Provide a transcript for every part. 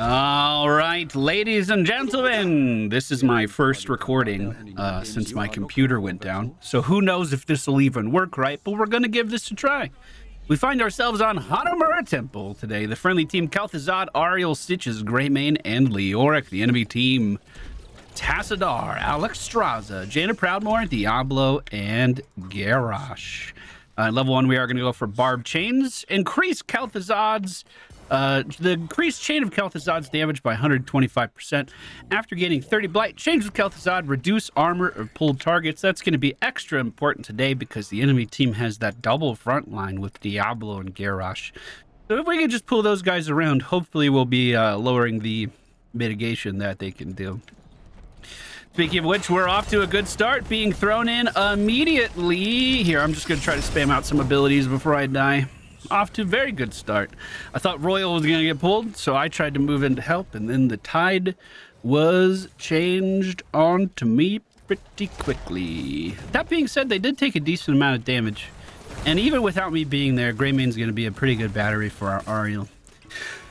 All right, ladies and gentlemen, this is my first recording since my computer went down. So who knows if this will even work right, but we're going to give this a try. We find ourselves on Hanamura Temple today. The friendly team Kel'Thuzad, Ariel, Stitches, Greymane, and Leoric. The enemy team Tassadar, Alexstrasza, Jaina Proudmoore, Diablo, and Garrosh. Level 1, we are going to go for Barbed Chains. Increase Kel'Thuzad's the increased chain of Kel'Thuzad's damage by 125%. After gaining 30 blight, chains with Kel'Thuzad reduce armor of pulled targets. That's going to be extra important today because the enemy team has that double front line with Diablo and Garrosh. So if we can just pull those guys around, hopefully we'll be lowering the mitigation that they can do. Speaking of which, we're off to a good start, being thrown in immediately. Here, I'm just going to try to spam out some abilities before I die. Off to a very good start. I thought Royal was going to get pulled, so I tried to move in to help, and then the tide was changed onto me pretty quickly. That being said, they did take a decent amount of damage, and even without me being there, Greymane's going to be a pretty good battery for our Ariel.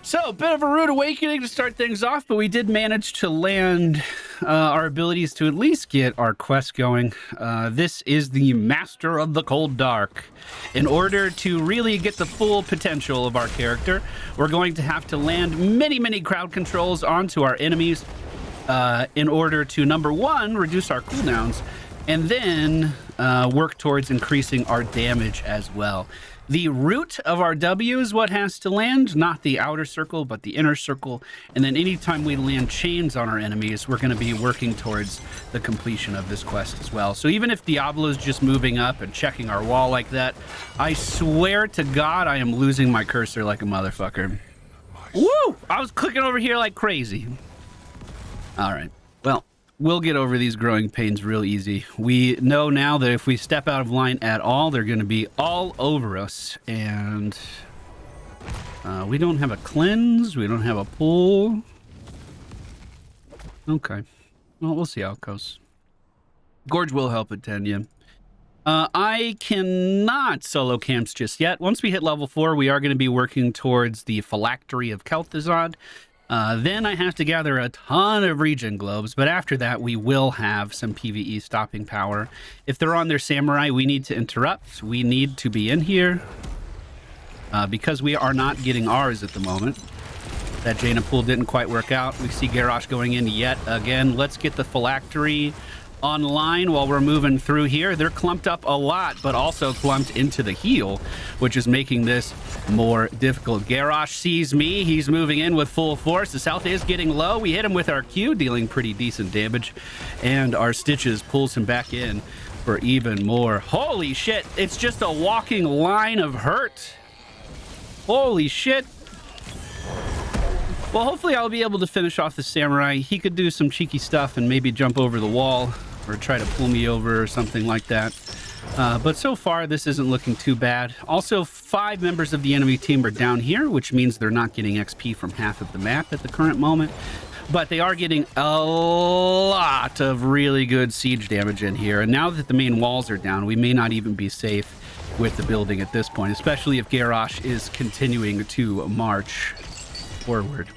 So, a bit of a rude awakening to start things off, but we did manage to land our abilities to at least get our quest going. This is the Master of the Cold Dark. In order to really get the full potential of our character, we're going to have to land many crowd controls onto our enemies in order to, number one, reduce our cooldowns, and then work towards increasing our damage as well. The root of our W is what has to land, not the outer circle, but the inner circle. And then anytime we land chains on our enemies, we're going to be working towards the completion of this quest as well. So even if Diablo's just moving up and checking our wall like that, I swear to God, I am losing my cursor like a motherfucker. Woo! I was clicking over here like crazy. All right. Well, we'll get over these growing pains real easy. We know now that if we step out of line at all, they're going to be all over us. And we don't have a cleanse. We don't have a pull. Okay. Well, we'll see how it goes. Gorge will help at 10, yeah. I cannot solo camps just yet. Once we hit level 4, we are going to be working towards the phylactery of Kel'Thuzad. Then I have to gather a ton of regen globes, but after that we will have some PvE stopping power. If they're on their samurai, we need to interrupt. We need to be in here because we are not getting ours at the moment. That Jaina pool didn't quite work out. We see Garrosh going in yet again. Let's get the phylactery online while we're moving through here. They're clumped up a lot, but also clumped into the heel, which is making this more difficult. Garrosh sees me. He's moving in with full force. The south is getting low. We hit him with our Q, dealing pretty decent damage, and our Stitches pulls him back in for even more. Holy shit, it's just a walking line of hurt. Holy shit. Well, hopefully I'll be able to finish off the samurai. He could do some cheeky stuff and maybe jump over the wall or try to pull me over or something like that. But so far, this isn't looking too bad. Also, 5 members of the enemy team are down here, which means they're not getting XP from half of the map at the current moment. But they are getting a lot of really good siege damage in here. And now that the main walls are down, we may not even be safe with the building at this point, especially if Garrosh is continuing to march forward.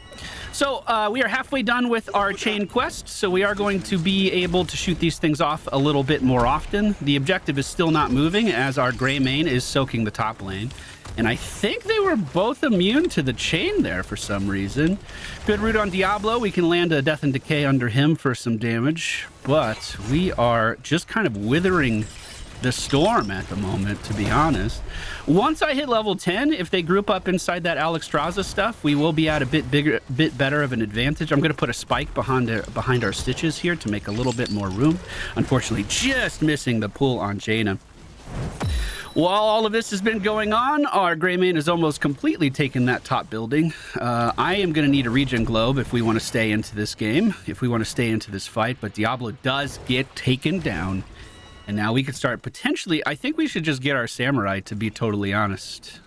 So we are halfway done with our chain quest, so we are going to be able to shoot these things off a little bit more often. The objective is still not moving as our Greymane is soaking the top lane. And I think they were both immune to the chain there for some reason. Good root on Diablo. We can land a Death and Decay under him for some damage. But we are just kind of withering the storm at the moment, to be honest. Once I hit level 10, if they group up inside that Alexstrasza stuff, we will be at a bit better of an advantage. I'm going to put a spike behind our Stitches here to make a little bit more room. Unfortunately, just missing the pull on Jaina. While all of this has been going on, our Greymane has almost completely taken that top building. I am going to need a regen globe if we want to stay into this game, if we want to stay into this fight, but Diablo does get taken down. And now we could start potentially, I think we should just get our samurai, to be totally honest.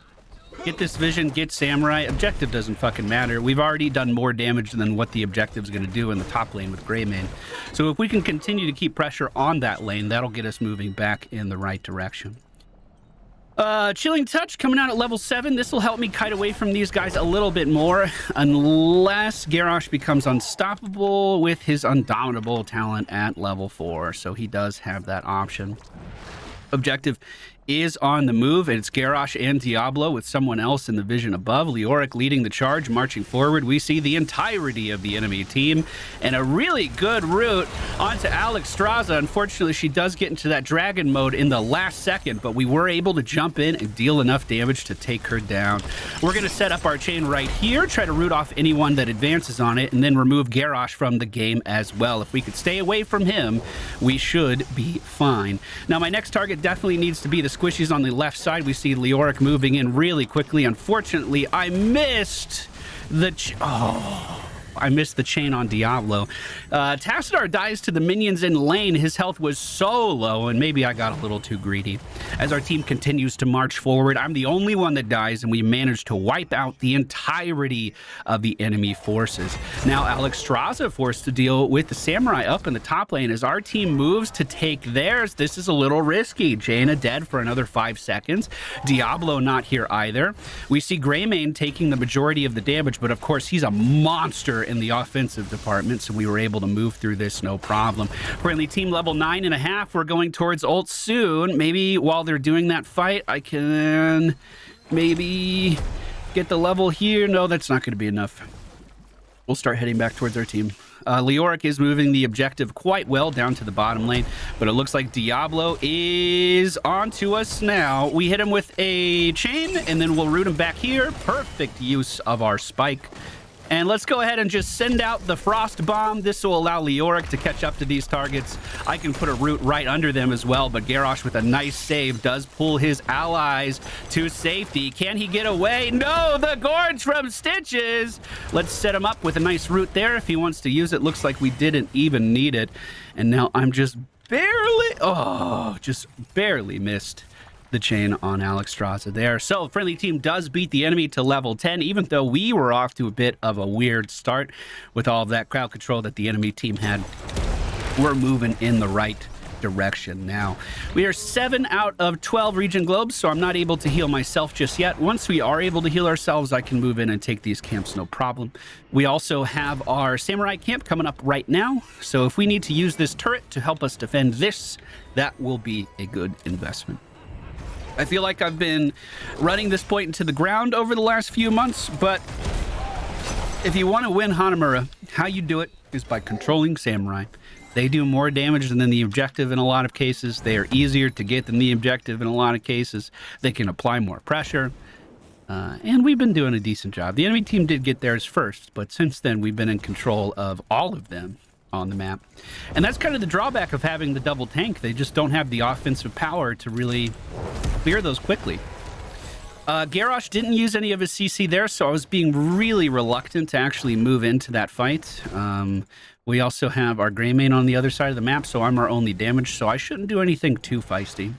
Get this vision, get samurai. Objective doesn't fucking matter. We've already done more damage than what the objective's going to do in the top lane with Greymane. So if we can continue to keep pressure on that lane, that'll get us moving back in the right direction. Chilling Touch coming out at level 7. This will help me kite away from these guys a little bit more, unless Garrosh becomes unstoppable with his Undoubtable talent at level 4. So he does have that option. Objective is on the move, and it's Garrosh and Diablo with someone else in the vision above. Leoric leading the charge, marching forward. We see the entirety of the enemy team, and a really good route onto Alexstrasza. Unfortunately, she does get into that dragon mode in the last second, but we were able to jump in and deal enough damage to take her down. We're going to set up our chain right here, try to root off anyone that advances on it, and then remove Garrosh from the game as well. If we could stay away from him, we should be fine. Now, my next target definitely needs to be the squishies on the left side. We see Leoric moving in really quickly. Unfortunately, I missed the I missed the chain on Diablo. Tassadar dies to the minions in lane. His health was so low, and maybe I got a little too greedy. As our team continues to march forward, I'm the only one that dies, and we managed to wipe out the entirety of the enemy forces. Now, Alexstrasza forced to deal with the Samurai up in the top lane. As our team moves to take theirs, this is a little risky. Jaina dead for another 5 seconds. Diablo not here either. We see Greymane taking the majority of the damage, but of course, he's a monster in the offensive department, so we were able to move through this no problem. Friendly team level 9.5. We're going towards ult soon. Maybe while they're doing that fight, I can maybe get the level here. No, that's not going to be enough. We'll start heading back towards our team. Leoric is moving the objective quite well down to the bottom lane, but it looks like Diablo is onto us now. We hit him with a chain, and then we'll root him back here. Perfect use of our spike. And let's go ahead and just send out the Frost Bomb. This will allow Leoric to catch up to these targets. I can put a root right under them as well, but Garrosh with a nice save does pull his allies to safety. Can he get away? No, the Gorge from Stitches. Let's set him up with a nice root there if he wants to use it. Looks like we didn't even need it. And now I'm just barely missed the chain on Alexstrasza there. So friendly team does beat the enemy to level 10, even though we were off to a bit of a weird start with all of that crowd control that the enemy team had. We're moving in the right direction now. We are 7 out of 12 region globes, so I'm not able to heal myself just yet. Once we are able to heal ourselves, I can move in and take these camps no problem. We also have our samurai camp coming up right now, so if we need to use this turret to help us defend this, that will be a good investment. I feel like I've been running this point into the ground over the last few months, but if you want to win Hanamura, how you do it is by controlling samurai. They do more damage than the objective in a lot of cases. They are easier to get than the objective in a lot of cases. They can apply more pressure. And we've been doing a decent job. The enemy team did get theirs first, but since then we've been in control of all of them on the map. And that's kind of the drawback of having the double tank. They just don't have the offensive power to really clear those quickly. Garrosh didn't use any of his CC there, so I was being really reluctant to actually move into that fight. We also have our Greymane on the other side of the map, so I'm our only damage, so I shouldn't do anything too feisty.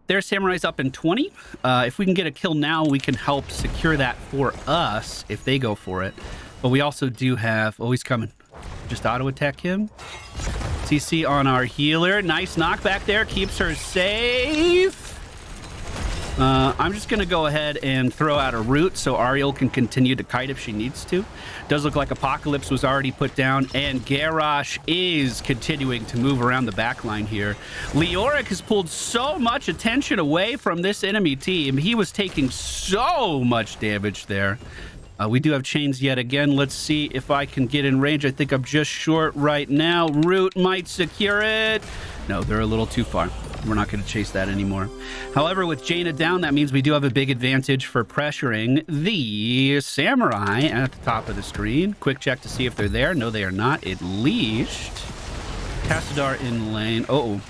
Their Samurai's up in 20. If we can get a kill now, we can help secure that for us if they go for it. But we also do have... Oh, he's coming. Just auto-attack him. CC on our healer. Nice knockback there. Keeps her safe. I'm just going to go ahead and throw out a root so Ariel can continue to kite if she needs to. Does look like Apocalypse was already put down, and Garrosh is continuing to move around the backline here. Leoric has pulled so much attention away from this enemy team. He was taking so much damage there. We do have chains yet again. Let's see if I can get in range. I think I'm just short right now. Root might secure it. No, they're a little too far. We're not going to chase that anymore. However, with Jaina down, that means we do have a big advantage for pressuring the samurai at the top of the screen. Quick check to see if they're there. No, they are not. It leashed. Tassadar in lane. Uh-oh.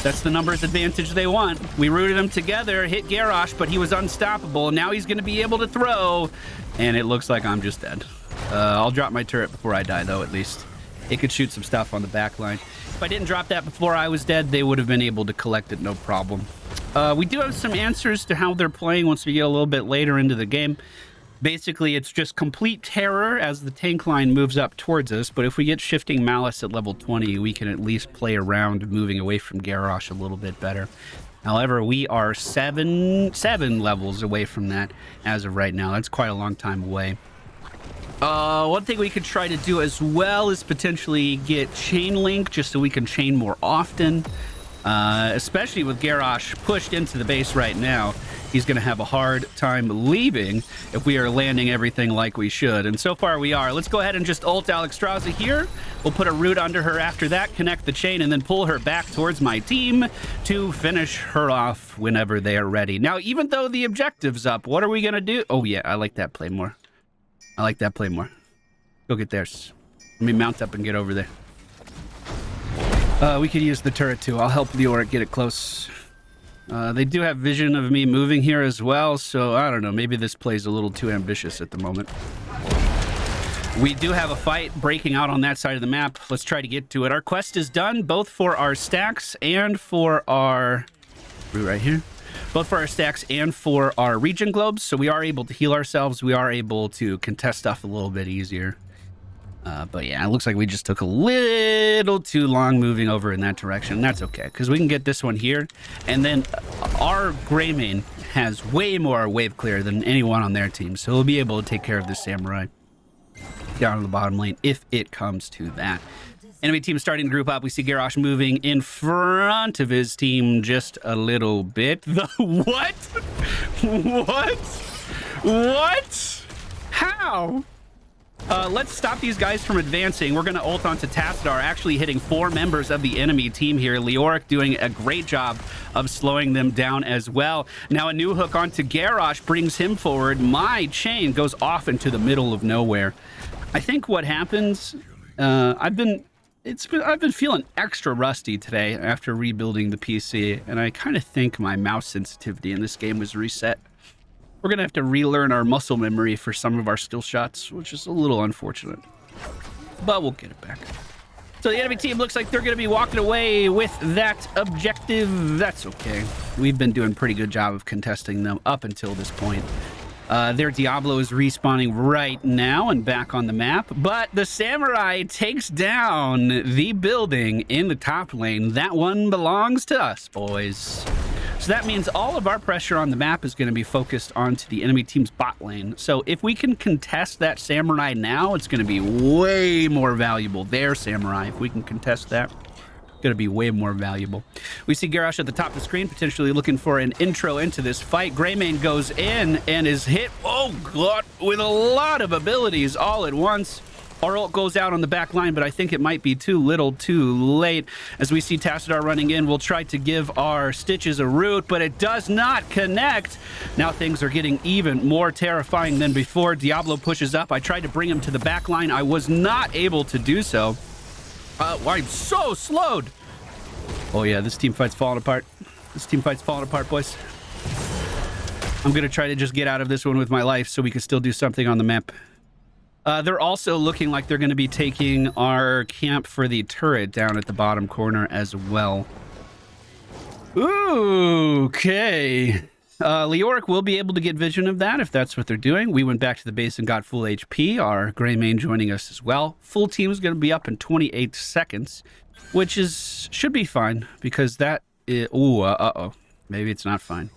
That's the numbers advantage they want. We rooted him together, hit Garrosh, but he was unstoppable. Now he's going to be able to throw, and it looks like I'm just dead. I'll drop my turret before I die, though, at least. It could shoot some stuff on the back line. If I didn't drop that before I was dead, they would have been able to collect it, no problem. We do have some answers to how they're playing once we get a little bit later into the game. Basically, it's just complete terror as the tank line moves up towards us, but if we get Shifting Malice at level 20, we can at least play around moving away from Garrosh a little bit better. However, we are seven levels away from that as of right now. That's quite a long time away. One thing we could try to do as well is potentially get chain link just so we can chain more often. Especially with Garrosh pushed into the base right now. He's going to have a hard time leaving if we are landing everything like we should. And so far we are. Let's go ahead and just ult Alexstrasza here. We'll put a root under her after that, connect the chain, and then pull her back towards my team to finish her off whenever they are ready. Now, even though the objective's up, what are we going to do? Oh, yeah, I like that play more. I like that play more. Go get theirs. Let me mount up and get over there. We could use the turret too. I'll help Leoric get it close. They do have vision of me moving here as well, so I don't know. Maybe this play's a little too ambitious at the moment. We do have a fight breaking out on that side of the map. Let's try to get to it. Our quest is done, both for our stacks and for our... right here. Both for our stacks and for our region globes, so we are able to heal ourselves. We are able to contest stuff a little bit easier. But yeah, it looks like we just took a little too long moving over in that direction. That's okay, because we can get this one here. And then our Greymane has way more wave clear than anyone on their team, so we'll be able to take care of this samurai down in the bottom lane if it comes to that. Enemy team starting to group up. We see Garrosh moving in front of his team just a little bit. What? What? What? How? Let's stop these guys from advancing. We're going to ult onto Tassadar, actually hitting 4 members of the enemy team here. Leoric doing a great job of slowing them down as well. Now a new hook onto Garrosh brings him forward. My chain goes off into the middle of nowhere. I think what happens, I've been feeling extra rusty today after rebuilding the PC, and I kind of think my mouse sensitivity in this game was reset. We're going to have to relearn our muscle memory for some of our skill shots, which is a little unfortunate. But we'll get it back. So the enemy team looks like they're going to be walking away with that objective. That's okay. We've been doing a pretty good job of contesting them up until this point. Their Diablo is respawning right now and back on the map. But the Samurai takes down the building in the top lane. That one belongs to us, boys. So that means all of our pressure on the map is going to be focused onto the enemy team's bot lane. So if we can contest that Samurai now, it's going to be way more valuable. Their Samurai, if we can contest that, it's going to be way more valuable. We see Garrosh at the top of the screen, potentially looking for an intro into this fight. Greymane goes in and is hit, oh god, with a lot of abilities all at once. Our ult goes out on the back line, but I think it might be too little too late. As we see Tassadar running in, we'll try to give our Stitches a root, but it does not connect. Now things are getting even more terrifying than before. Diablo pushes up. I tried to bring him to the back line. I was not able to do so. I'm so slowed. Oh yeah, this team fight's falling apart. This team fight's falling apart, boys. I'm going to try to just get out of this one with my life so we can still do something on the map. They're also looking like they're going to be taking our camp for the turret down at the bottom corner as well. Ooh, okay. Leoric will be able to get vision of that if that's what they're doing. We went back to the base and got full HP. Our Greymane joining us as well. Full team is going to be up in 28 seconds, which should be fine because that is... Ooh, uh-oh. Maybe it's not fine.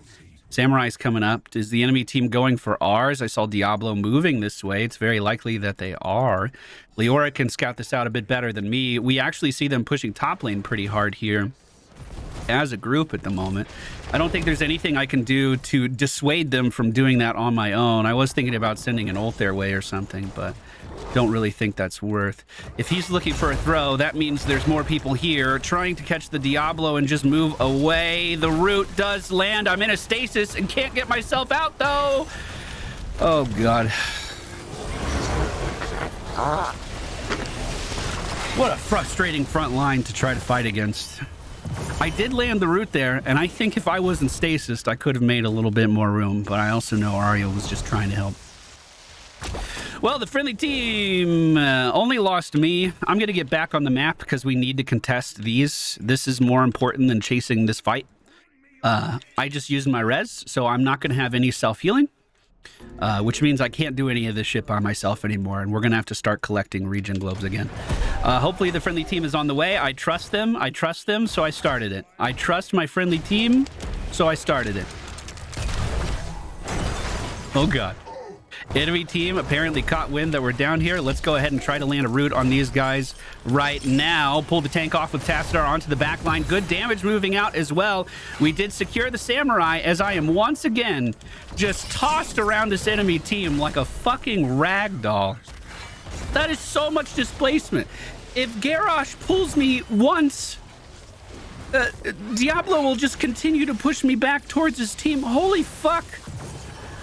Samurai's coming up. Is the enemy team going for ours? I saw Diablo moving this way. It's very likely that they are. Leoric can scout this out a bit better than me. We actually see them pushing top lane pretty hard here as a group at the moment. I don't think there's anything I can do to dissuade them from doing that on my own. I was thinking about sending an ult their way or something, but don't really think that's worth. If he's looking for a throw, that means there's more people here trying to catch the Diablo and just move away. The root does land. I'm in a stasis and can't get myself out, though. Oh, God. What a frustrating front line to try to fight against. I did land the root there, and I think if I wasn't stasis, I could have made a little bit more room, but I also know Arya was just trying to help. Well, the friendly team only lost me. I'm going to get back on the map because we need to contest these. This is more important than chasing this fight. I just used my res, so I'm not going to have any self-healing, which means I can't do any of this shit by myself anymore, and we're going to have to start collecting region globes again. Hopefully the friendly team is on the way. I trust them, so I started it. I trust my friendly team, so I started it. Oh god. Enemy team apparently caught wind that we're down here. Let's go ahead and try to land a root on these guys right now. Pull the tank off with Tassadar onto the back line. Good damage moving out as well. We did secure the samurai as I am once again just tossed around this enemy team like a fucking rag doll. That is so much displacement. If Garrosh pulls me once, Diablo will just continue to push me back towards his team. Holy fuck.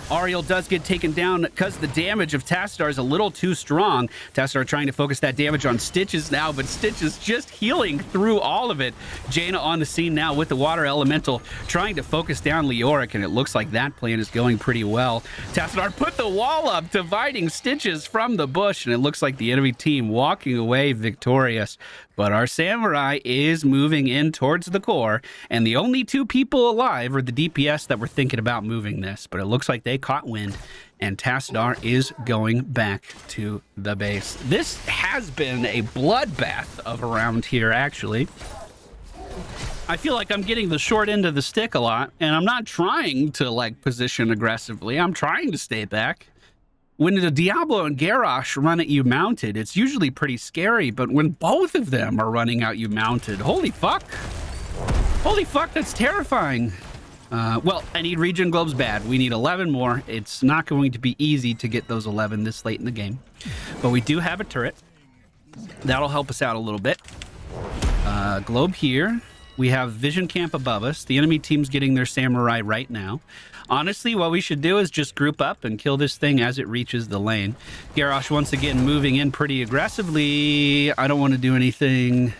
Ariel does get taken down because the damage of Tassadar is a little too strong. Tassadar trying to focus that damage on Stitches now, but Stitches just healing through all of it. Jaina on the scene now with the water elemental, trying to focus down Leoric, and it looks like that plan is going pretty well. Tassadar put the wall up, dividing Stitches from the bush, and it looks like the enemy team walking away victorious. But our samurai is moving in towards the core, and the only two people alive are the DPS that were thinking about moving this. But it looks like they caught wind, and Tassadar is going back to the base. This has been a bloodbath of around here, actually. I feel like I'm getting the short end of the stick a lot, and I'm not trying to, like, position aggressively. I'm trying to stay back. When the Diablo and Garrosh run at you mounted, it's usually pretty scary, but when both of them are running at you mounted, holy fuck. Holy fuck, that's terrifying. Well, I need regen globes bad. We need 11 more. It's not going to be easy to get those 11 this late in the game, but we do have a turret. That'll help us out a little bit. Globe here. We have Vision Camp above us. The enemy team's getting their samurai right now. Honestly, what we should do is just group up and kill this thing as it reaches the lane. Garrosh once again moving in pretty aggressively. I don't want to do anything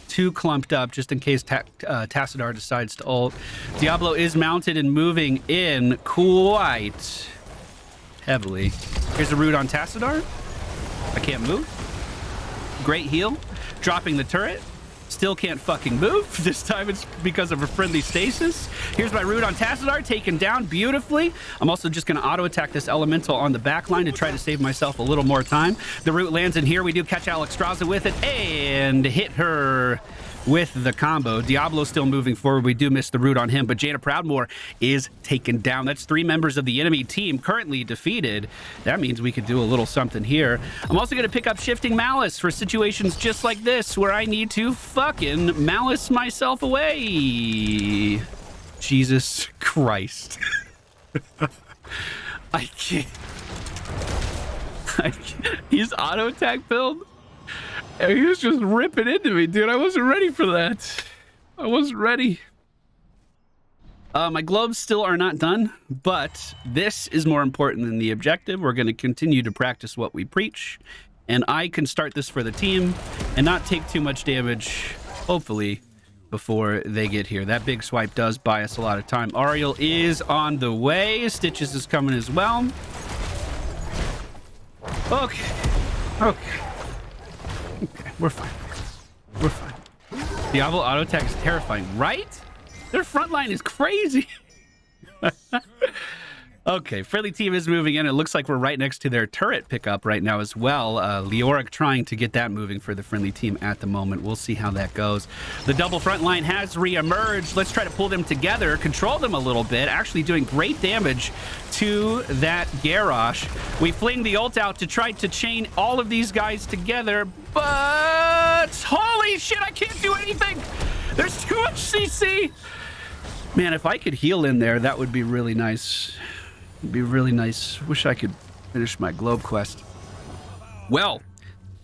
too clumped up just in case Tassadar decides to ult. Diablo is mounted and moving in quite heavily. Here's a root on Tassadar. I can't move. Great heal. Dropping the turret. Still can't fucking move. This time it's because of a friendly stasis. Here's my root on Tassadar, taken down beautifully. I'm also just going to auto-attack this elemental on the back line to try to save myself a little more time. The root lands in here. We do catch Alexstrasza with it and hit her with the combo. Diablo still moving forward. We do miss the root on him, but Jaina Proudmoore is taken down. That's 3 members of the enemy team currently defeated. That means we could do a little something here. I'm also going to pick up Shifting Malice for situations just like this where I need to fucking malice myself away. Jesus Christ. I can't. He's auto attack build. He was just ripping into me, dude. I wasn't ready for that. I wasn't ready. My globes still are not done, but this is more important than the objective. We're going to continue to practice what we preach, and I can start this for the team and not take too much damage, hopefully, before they get here. That big swipe does buy us a lot of time. Ariel is on the way. Stitches is coming as well. Okay. Okay. Okay, we're fine. We're fine. Diablo auto attack is terrifying, right? Their front line is crazy. Okay, friendly team is moving in. It looks like we're right next to their turret pickup right now as well. Leoric trying to get that moving for the friendly team at the moment. We'll see how that goes. The double front line has re-emerged. Let's try to pull them together, control them a little bit, actually doing great damage to that Garrosh. We fling the ult out to try to chain all of these guys together, but holy shit, I can't do anything. There's too much CC. Man, if I could heal in there, that would be really nice. It'd be really nice. Wish I could finish my globe quest. Well,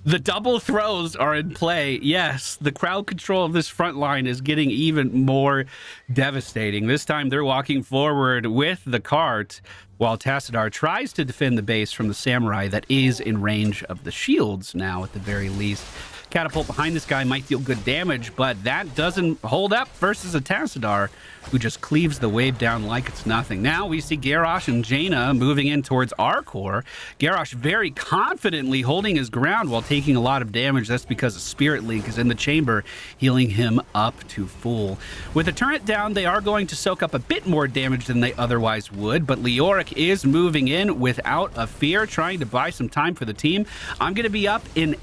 the double throws are in play. Yes, the crowd control of this front line is getting even more devastating. This time they're walking forward with the cart while Tassadar tries to defend the base from the samurai that is in range of the shields now at the very least. Catapult behind this guy might deal good damage, but that doesn't hold up versus a Tassadar who just cleaves the wave down like it's nothing. Now we see Garrosh and Jaina moving in towards our core. Garrosh very confidently holding his ground while taking a lot of damage. That's because a Spirit Link is in the chamber, healing him up to full. With the turret down, they are going to soak up a bit more damage than they otherwise would, but Leoric is moving in without a fear, trying to buy some time for the team. I'm going to be up in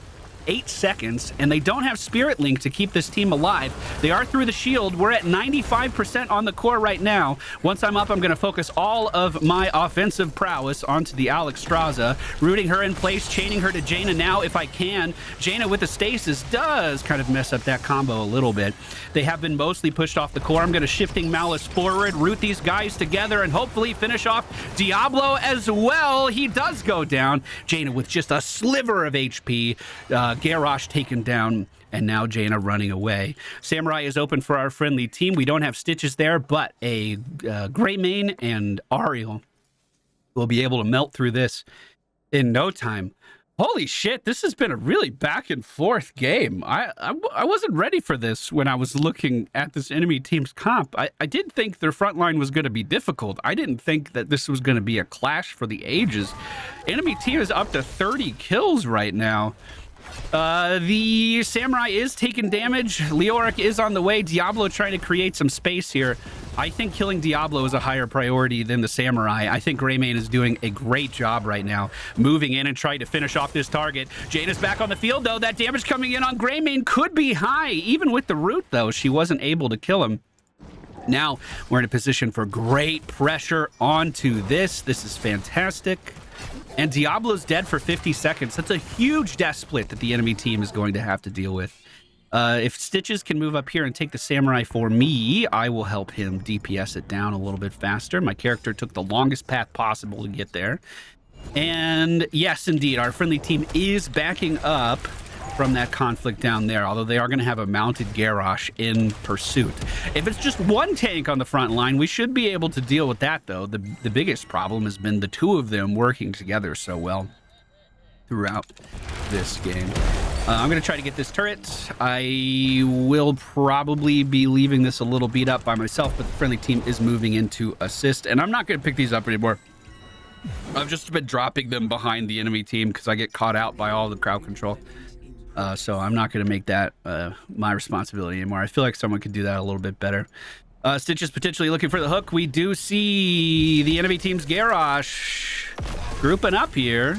8 seconds, and they don't have Spirit Link to keep this team alive. They are through the shield. We're at 95% on the core right now. Once I'm up, I'm going to focus all of my offensive prowess onto the Alexstrasza, rooting her in place, chaining her to Jaina now if I can. Jaina with the stasis does kind of mess up that combo a little bit. They have been mostly pushed off the core. I'm going to shifting Malice forward, root these guys together, and hopefully finish off Diablo as well. He does go down. Jaina with just a sliver of HP. Garrosh taken down, and now Jaina running away. Samurai is open for our friendly team. We don't have Stitches there, but a Greymane and Ariel will be able to melt through this in no time. Holy shit, this has been a really back and forth game. I wasn't ready for this when I was looking at this enemy team's comp. I did think their front line was going to be difficult. I didn't think that this was going to be a clash for the ages. Enemy team is up to 30 kills right now. The Samurai is taking damage. Leoric is on the way. Diablo trying to create some space here. I think killing Diablo is a higher priority than the Samurai. I think Greymane is doing a great job right now, moving in and trying to finish off this target. Jaina's back on the field, though. That damage coming in on Greymane could be high. Even with the root, though, she wasn't able to kill him. Now we're in a position for great pressure onto this. This is fantastic. And Diablo's dead for 50 seconds. That's a huge death split that the enemy team is going to have to deal with. If Stitches can move up here and take the Samurai for me, I will help him DPS it down a little bit faster. My character took the longest path possible to get there. And yes, indeed, our friendly team is backing up from that conflict down there, although they are going to have a mounted Garrosh in pursuit. If it's just one tank on the front line, we should be able to deal with that, though. The biggest problem has been the two of them working together so well throughout this game. I'm going to try to get this turret. I will probably be leaving this a little beat up by myself, but the friendly team is moving in to assist, and I'm not going to pick these up anymore. I've just been dropping them behind the enemy team because I get caught out by all the crowd control. So I'm not going to make that my responsibility anymore. I feel like someone could do that a little bit better. Stitch is potentially looking for the hook. We do see the enemy team's Garrosh grouping up here.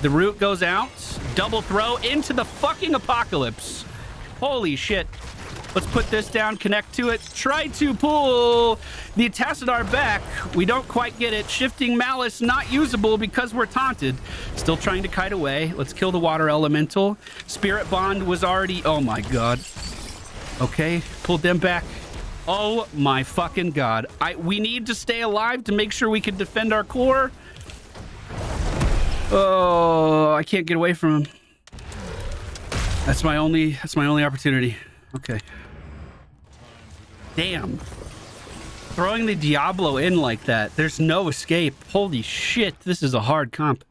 The root goes out. Double throw into the fucking apocalypse. Holy shit. Let's put this down, connect to it, try to pull the Tassadar back. We don't quite get it. Shifting Malice not usable because we're taunted. Still trying to kite away. Let's kill the water elemental. Spirit Bond was already... Oh my god. Okay, pulled them back. Oh my fucking god. We need to stay alive to make sure we can defend our core. Oh, I can't get away from him. That's my only opportunity. Okay. Damn. Throwing the Diablo in like that. There's no escape. Holy shit. This is a hard comp.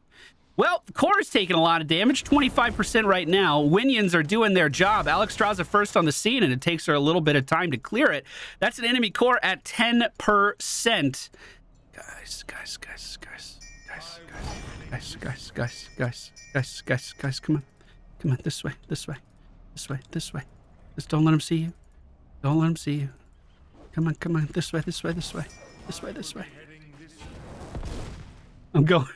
Well, core is taking a lot of damage. 25% right now. Winions are doing their job. Alexstrasza first on the scene, and it takes her a little bit of time to clear it. That's an enemy core at 10%. Guys, come on. Come on, this way. Just don't let him see you. Don't let him see you. Come on. This way. I'm going.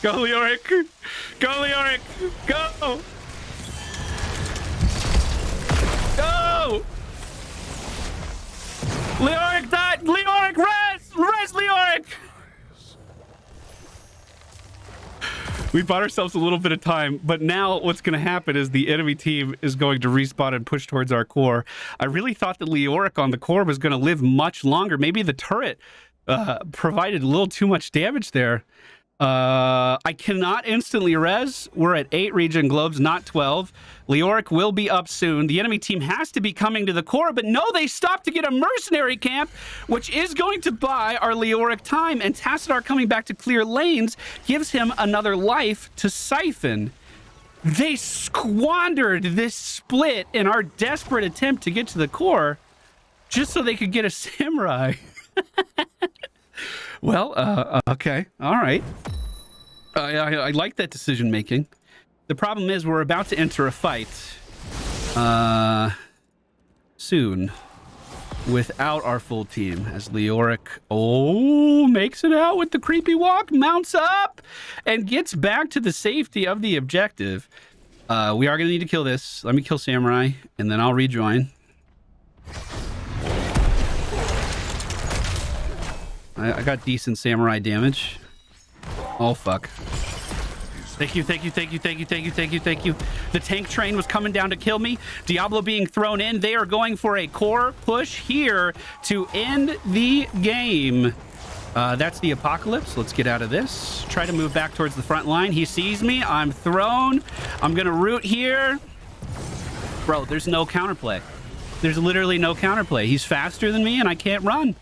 Go, Leoric. Go. Leoric died. Leoric, res, Leoric. We bought ourselves a little bit of time, but now what's going to happen is the enemy team is going to respawn and push towards our core. I really thought that Leoric on the core was going to live much longer. Maybe the turret provided a little too much damage there. I cannot instantly res. We're at 8 regen globes, not 12. Leoric will be up soon. The enemy team has to be coming to the core, but no, they stopped to get a mercenary camp, which is going to buy our Leoric time, and Tassadar coming back to clear lanes gives him another life to siphon. They squandered this split in our desperate attempt to get to the core just so they could get a samurai. Well, okay. All right. I like that decision making. The problem is we're about to enter a fight soon. without our full team as Leoric, makes it out with the creepy walk, mounts up, and gets back to the safety of the objective. We are going to need to kill this. Let me kill Samurai, and then I'll rejoin. I got decent Samurai damage. Oh, fuck. Thank you, thank you, thank you, thank you, thank you, thank you, thank you. The tank train was coming down to kill me. Diablo being thrown in. They are going for a core push here to end the game. That's the apocalypse. Let's get out of this. Try to move back towards the front line. He sees me. I'm thrown. I'm going to root here. Bro, there's no counterplay. There's literally no counterplay. He's faster than me, and I can't run.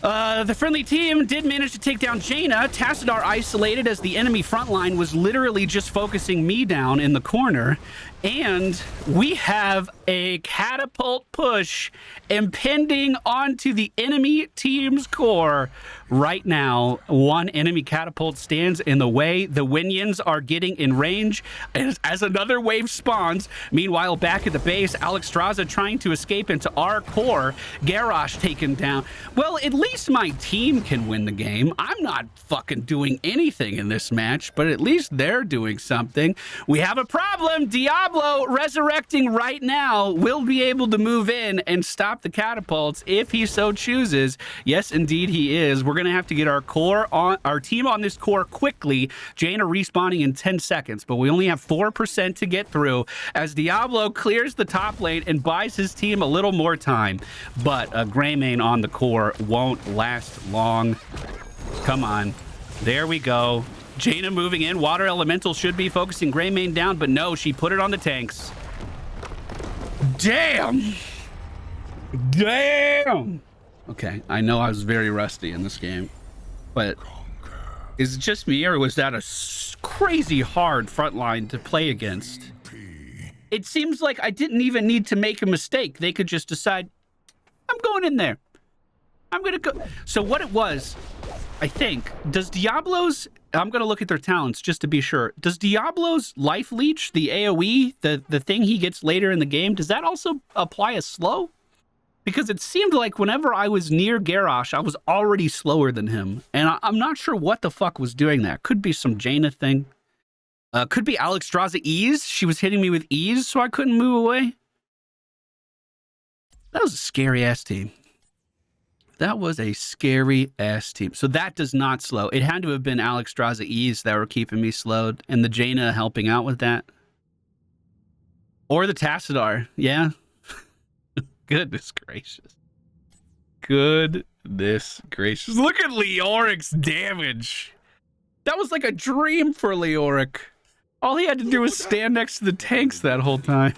The friendly team did manage to take down Jaina. Tassadar isolated as the enemy front line was literally just focusing me down in the corner. And we have a catapult push impending onto the enemy team's core. Right now, one enemy catapult stands in the way. The Winions are getting in range as another wave spawns. Meanwhile, back at the base, Alexstrasza trying to escape into our core. Garrosh taken down. Well, at least my team can win the game. I'm not fucking doing anything in this match, but at least they're doing something. We have a problem. Diablo, resurrecting right now, will be able to move in and stop the catapults if he so chooses. Yes, indeed he is. We're going to have to get our team on this core quickly. Jaina respawning in 10 seconds, but we only have 4% to get through as Diablo clears the top lane and buys his team a little more time. But a Greymane on the core won't last long. Come on. There we go. Jaina moving in. Water Elemental should be focusing Greymane down, but no, she put it on the tanks. Damn! Damn! Okay, I know I was very rusty in this game, but is it just me, or was that a crazy hard front line to play against? It seems like I didn't even need to make a mistake. They could just decide, I'm going in there. I'm going to go. So what it was, I think, does Diablo's, I'm going to look at their talents just to be sure. Does Diablo's Life Leech, the AoE, the thing he gets later in the game, does that also apply as slow? Because it seemed like whenever I was near Garrosh, I was already slower than him. And I'm not sure what the fuck was doing that. Could be some Jaina thing. Could be Alexstrasza ease. She was hitting me with ease, so I couldn't move away. That was a scary-ass team. That was a scary-ass team. So that does not slow. It had to have been Alexstrasza ease that were keeping me slowed, and the Jaina helping out with that. Or the Tassadar, yeah. Goodness gracious. Goodness gracious. Look at Leoric's damage. That was like a dream for Leoric. All he had to do was stand next to the tanks that whole time.